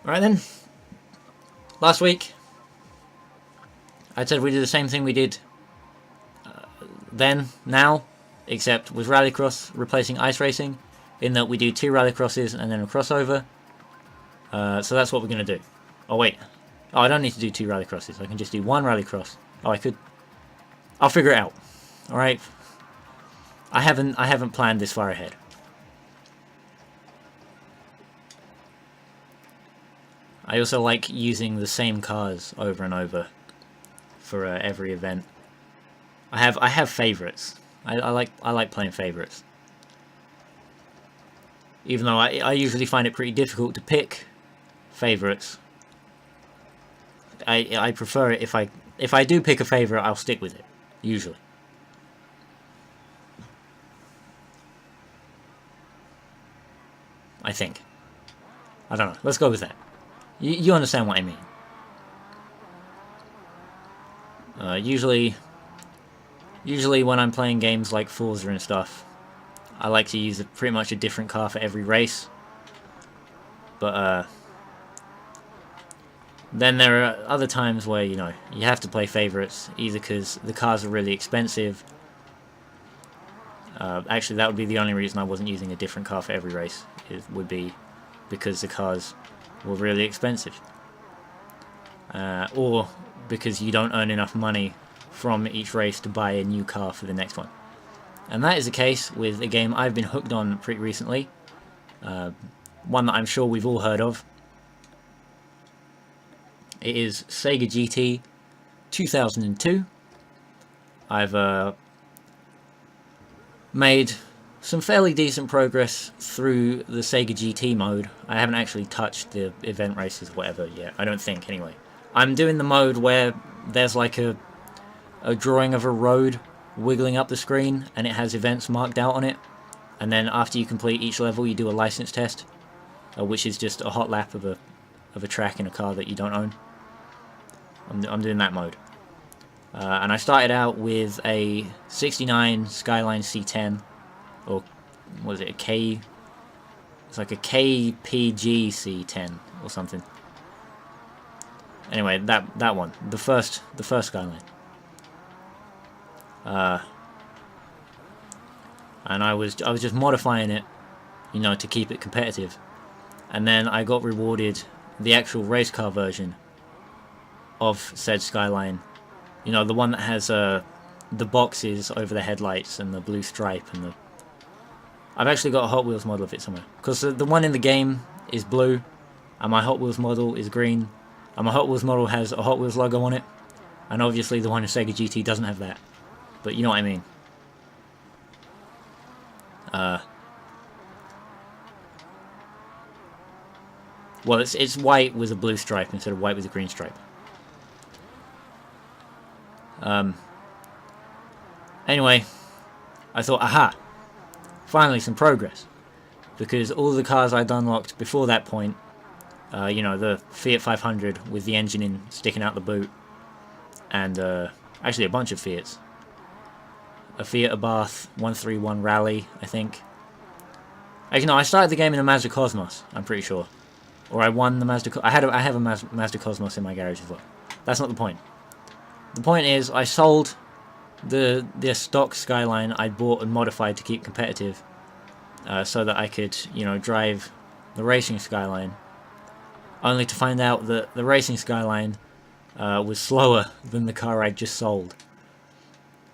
Alright then. Last week, I said we did the same thing we did now, except with Rallycross replacing ice racing, in that we do 2 Rallycrosses and then a crossover. So that's what we're going to do. Oh wait. Oh, I don't need to do 2 Rallycrosses. I can just do 1 Rallycross. Oh, I could. I'll figure it out. Alright. I haven't planned this far ahead. I also like using the same cars over and over for every event. I have favorites. I like playing favorites. Even though I usually find it pretty difficult to pick favorites. I prefer it if I do pick a favorite, I'll stick with it usually. I think. I don't know. Let's go with that. You understand what I mean. Usually when I'm playing games like Forza and stuff, I like to use pretty much a different car for every race. But then there are other times where, you know, you have to play favorites, either because the cars are really expensive. Actually, that would be the only reason I wasn't using a different car for every race. It would be because the cars were really expensive. Or because you don't earn enough money from each race to buy a new car for the next one. And that is the case with a game I've been hooked on pretty recently. One that I'm sure we've all heard of. It is Sega GT 2002. I've made some fairly decent progress through the Sega GT mode. I haven't actually touched the event races or whatever yet, I don't think, anyway. I'm doing the mode where there's like a drawing of a road wiggling up the screen, and it has events marked out on it. And then after you complete each level, you do a license test, which is just a hot lap of a track in a car that you don't own. I'm doing that mode. And I started out with a 69 Skyline C10, or was it a K? It's like a KPG C10 or something. Anyway, that one, the first Skyline. And I was just modifying it, you know, to keep it competitive. And then I got rewarded the actual race car version of said Skyline. You know, the one that has the boxes over the headlights and the blue stripe and the... I've actually got a Hot Wheels model of it somewhere. Because the one in the game is blue, and my Hot Wheels model is green, and my Hot Wheels model has a Hot Wheels logo on it. And obviously the one in Sega GT doesn't have that. But you know what I mean. Well, it's white with a blue stripe instead of white with a green stripe. Anyway, I thought, aha, finally some progress. Because all the cars I'd unlocked before that point, you know, the Fiat 500 with the engine in sticking out the boot, and actually a bunch of Fiats. A Fiat Abarth 131 Rally, I think. Actually, no, I started the game in a Mazda Cosmos, I'm pretty sure. Or I won the Mazda... I have a Mazda Cosmos in my garage as well. That's not the point. The point is, I sold the stock Skyline I'd bought and modified to keep competitive, so that I could, you know, drive the racing Skyline. Only to find out that the racing Skyline was slower than the car I'd just sold.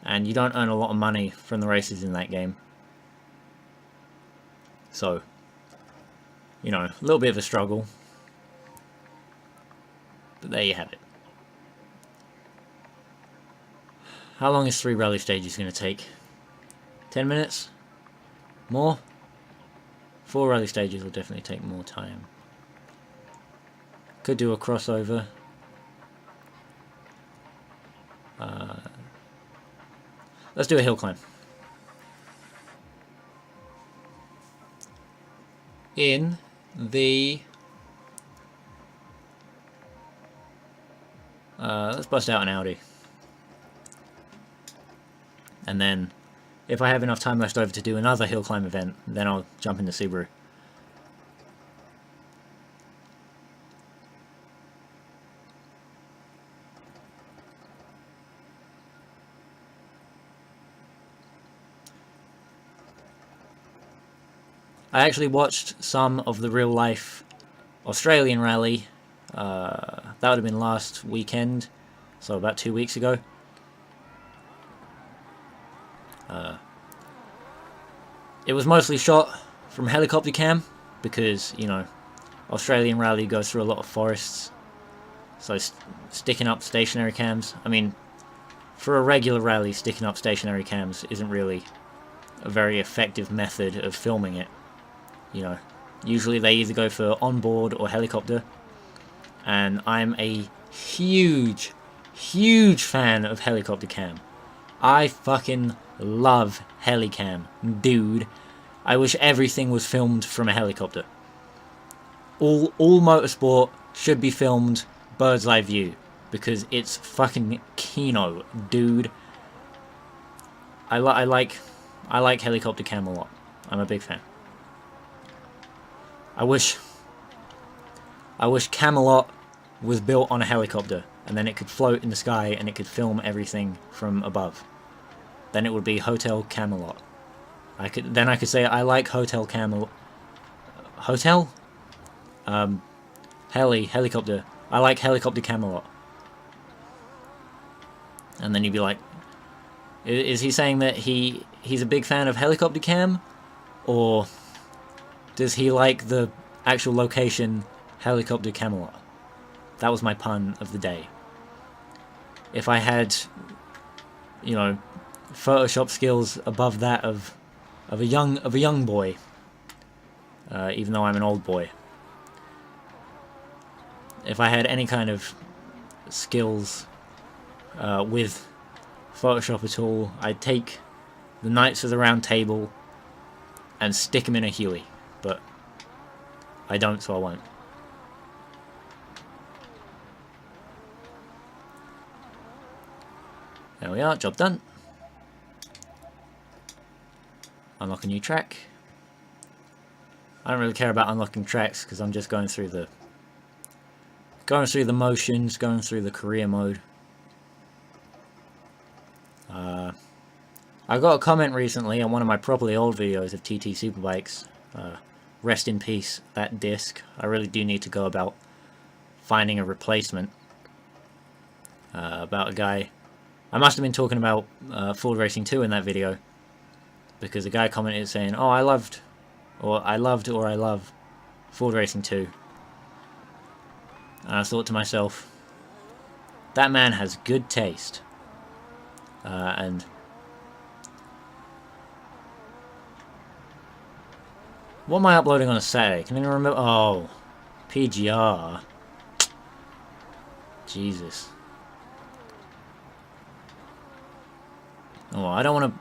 And you don't earn a lot of money from the races in that game. So, you know, a little bit of a struggle. But there you have it. How long is 3 rally stages going to take? 10 minutes? More? 4 rally stages will definitely take more time. Could do a crossover. Let's do a hill climb. In the... let's bust out an Audi. And then, if I have enough time left over to do another hill climb event, then I'll jump into Subaru. I actually watched some of the real life Australian rally. That would have been last weekend, so about 2 weeks ago. It was mostly shot from helicopter cam because, you know, Australian rally goes through a lot of forests, so sticking up stationary cams. I mean, for a regular rally, sticking up stationary cams isn't really a very effective method of filming it. You know, usually they either go for onboard or helicopter, and I'm a huge fan of helicopter cam. I fucking love helicam, dude. I wish everything was filmed from a helicopter. All motorsport should be filmed bird's eye view, because it's fucking kino, dude. I like helicopter cam a lot. I'm a big fan. I wish Camelot was built on a helicopter, and then it could float in the sky and it could film everything from above. Then it would be Hotel Camelot. I could say I like Hotel Camelot. Hotel? Helicopter. I like Helicopter Camelot. And then you'd be like, is he saying that he's a big fan of helicopter cam, or does he like the actual location Helicopter Camelot? That was my pun of the day. If I had, you know, Photoshop skills above that of a young boy, even though I'm an old boy. If I had any kind of skills with Photoshop at all, I'd take the Knights of the Round Table and stick them in a Huey, but I don't, so I won't. There we are, job done. Unlock a new track. I don't really care about unlocking tracks because I'm just going through the motions, going through the career mode. I got a comment recently on one of my properly old videos of TT Superbikes. Rest in peace, that disc. I really do need to go about finding a replacement. About a guy. I must have been talking about Ford Racing 2 in that video, because a guy commented saying, "Oh, I loved or I love Ford Racing 2." And I thought to myself, that man has good taste. And what am I uploading on a Saturday? Can anyone remember? Oh, PGR. Jesus. Oh, I don't want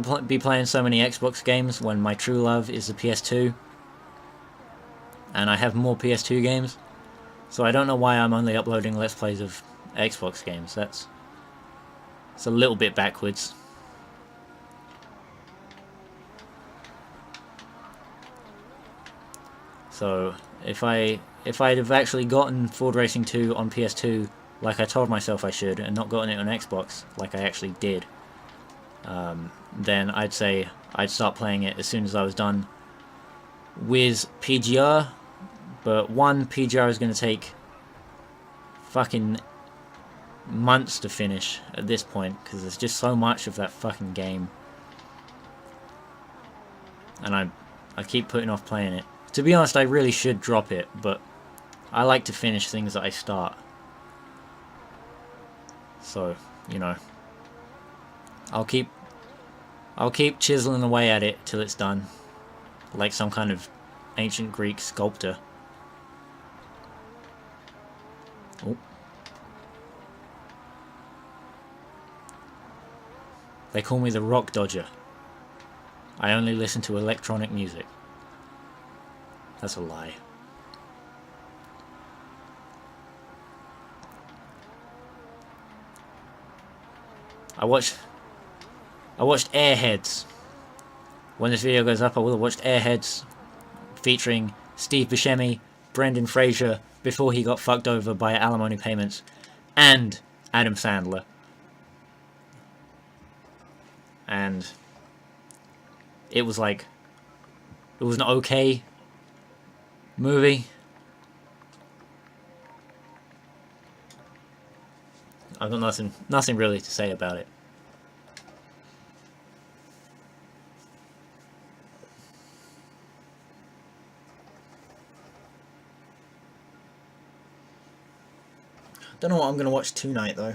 to be playing so many Xbox games when my true love is the PS2. And I have more PS2 games. So I don't know why I'm only uploading Let's Plays of Xbox games. It's a little bit backwards. So if I'd have actually gotten Ford Racing 2 on PS2 like I told myself I should, and not gotten it on Xbox like I actually did, then I'd say I'd start playing it as soon as I was done with PGR. But one, PGR is going to take fucking months to finish at this point, because there's just so much of that fucking game, and I keep putting off playing it. To be honest, I really should drop it, but I like to finish things that I start. So, you know, I'll keep chiseling away at it till it's done, like some kind of ancient Greek sculptor. Oh. They call me the Rock Dodger. I only listen to electronic music. That's a lie. I watched Airheads. When this video goes up, I will have watched Airheads featuring Steve Buscemi, Brendan Fraser, before he got fucked over by alimony payments, and Adam Sandler. And it was like It was an okay movie. I've got nothing really to say about it. Don't know what I'm going to watch tonight though.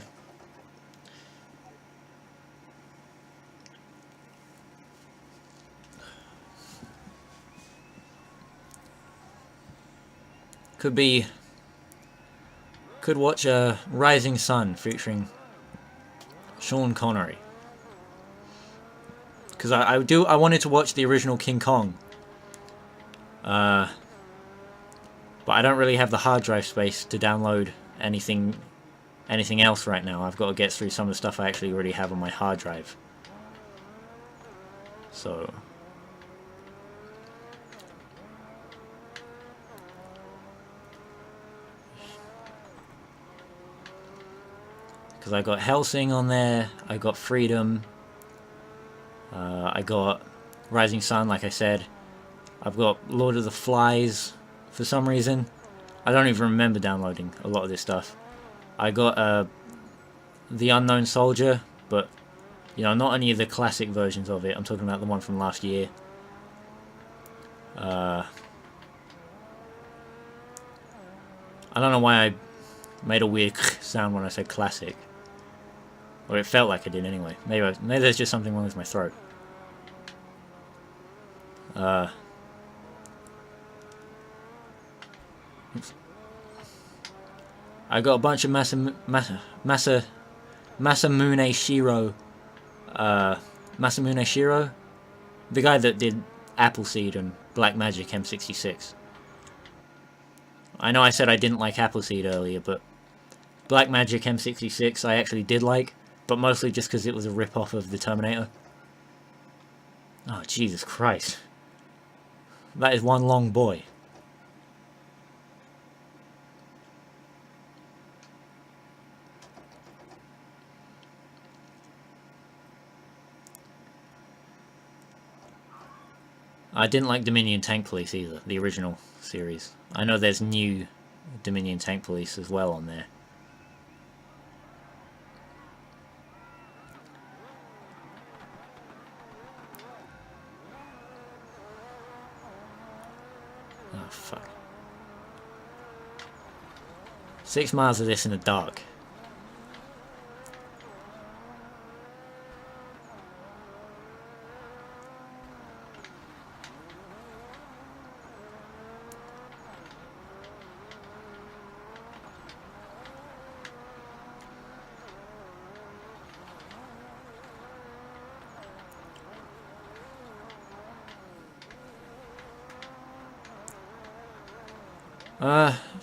Could watch Rising Sun featuring Sean Connery. Because I wanted to watch the original King Kong. But I don't really have the hard drive space to download anything else right now. I've got to get through some of the stuff I actually already have on my hard drive. So because I got Helsing on there, I got Freedom, I got Rising Sun, like I said. I've got Lord of the Flies for some reason. I don't even remember downloading a lot of this stuff. I got The Unknown Soldier, but you know, not any of the classic versions of it. I'm talking about the one from last year. I don't know why I made a weird sound when I said classic. Or it felt like I did anyway. Maybe there's just something wrong with my throat. Oops. I got a bunch of Masamune Shirow. Masamune Shirow? The guy that did Appleseed and Black Magic M66. I know I said I didn't like Appleseed earlier, but Black Magic M66 I actually did like, but mostly just because it was a rip-off of the Terminator. Oh, Jesus Christ. That is one long boy. I didn't like Dominion Tank Police either, the original series. I know there's new Dominion Tank Police as well on there. Oh, fuck. 6 miles of this in the dark.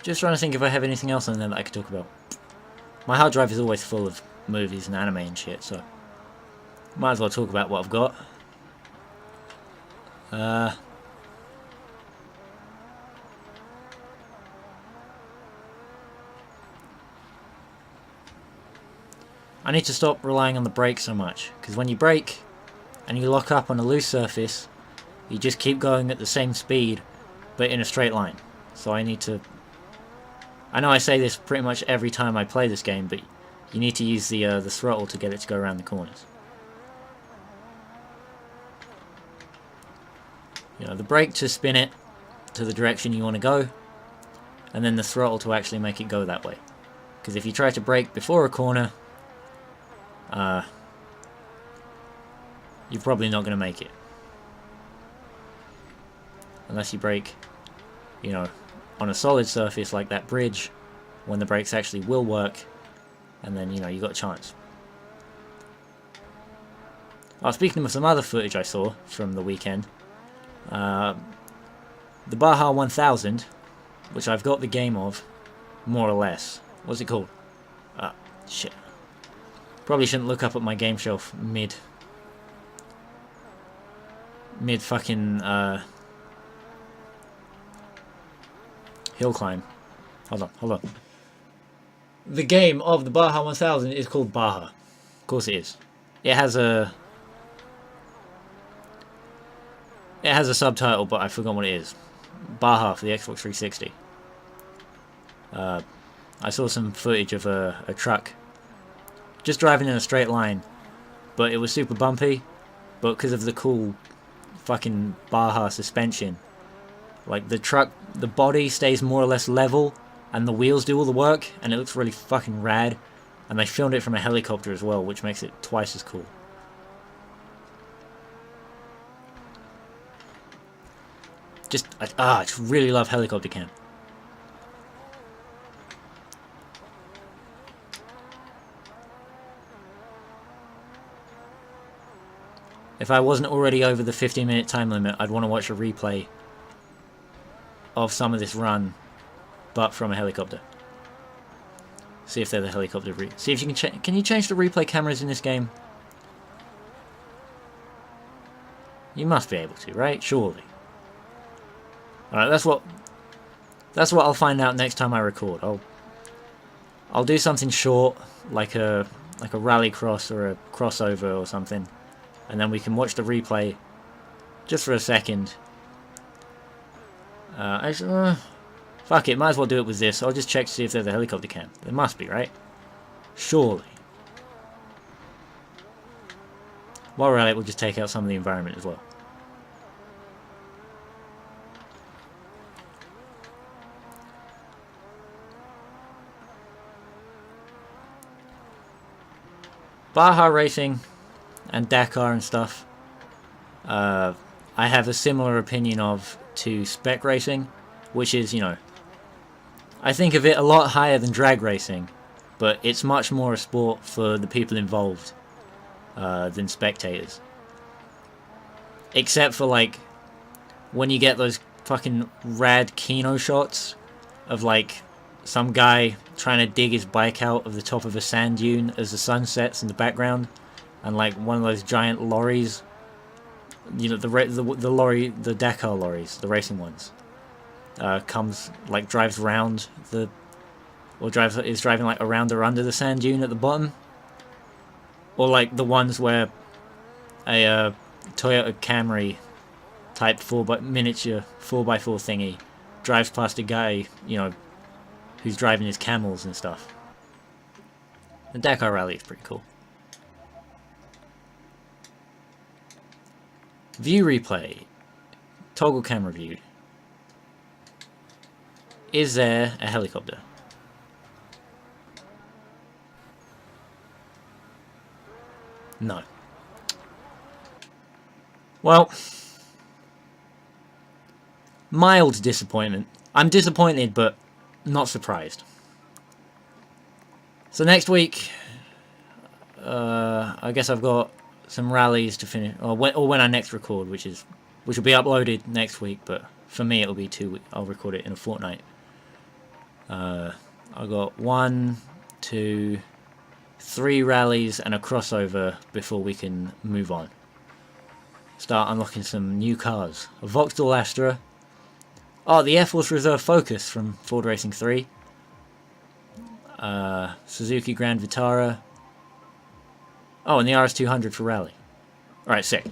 Just trying to think if I have anything else on there that I could talk about. My hard drive is always full of movies and anime and shit, so might as well talk about what I've got. I need to stop relying on the brake so much, because when you brake and you lock up on a loose surface, you just keep going at the same speed, but in a straight line. So I need to... I know I say this pretty much every time I play this game, but you need to use the throttle to get it to go around the corners. You know, the brake to spin it to the direction you want to go, and then the throttle to actually make it go that way. Because if you try to brake before a corner, you're probably not going to make it. Unless you brake, you know, on a solid surface like that bridge, when the brakes actually will work, and then, you know, you got a chance. Speaking of some other footage I saw from the weekend, the Baja 1000, which I've got the game of, more or less. What's it called? Shit. Probably shouldn't look up at my game shelf mid fucking hill climb. Hold on. The game of the Baja 1000 is called Baja. Of course it is. It has It has a subtitle, but I forgot what it is. Baja for the Xbox 360. I saw some footage of a truck just driving in a straight line, but it was super bumpy. But because of the cool fucking Baja suspension, like the truck, the body stays more or less level, and the wheels do all the work, and it looks really fucking rad. And they filmed it from a helicopter as well, which makes it twice as cool. I just really love helicopter cam. If I wasn't already over the 15-minute time limit, I'd want to watch a replay of some of this run, but from a helicopter. See if they're the helicopter. See if you can you change the replay cameras in this game? You must be able to, right? Surely. Alright, that's what I'll find out next time I record. I'll do something short, like a rallycross or a crossover or something, and then we can watch the replay just for a second. Fuck it, might as well do it with this. I'll just check to see if there's a helicopter cam. There must be, right? Surely. While we're at it, we'll just take out some of the environment as well. Baja Racing and Dakar and stuff, I have a similar opinion of to spec racing, which is, you know, I think of it a lot higher than drag racing, but it's much more a sport for the people involved than spectators. Except for, like, when you get those fucking rad Kino shots of, like, some guy trying to dig his bike out of the top of a sand dune as the sun sets in the background, and like one of those giant lorries, you know, the Dakar lorries, the racing ones, drives around is driving like around or under the sand dune at the bottom, or like the ones where a Toyota Camry type miniature 4x4 thingy drives past a guy, you know, who's driving his camels and stuff. The Dakar Rally is pretty cool. View replay. Toggle camera viewed. Is there a helicopter? No. Well, mild disappointment. I'm disappointed, but not surprised. So next week, I guess I've got some rallies to finish, or when I next record, which will be uploaded next week. But for me, it'll be 2 weeks. I'll record it in a fortnight. I've got 1, 2, 3 rallies and a crossover before we can move on. Start unlocking some new cars. A Vauxhall Astra. Oh, the Air Force Reserve Focus from Ford Racing 3. Suzuki Grand Vitara. Oh, and the RS200 for Rally. Alright, sick.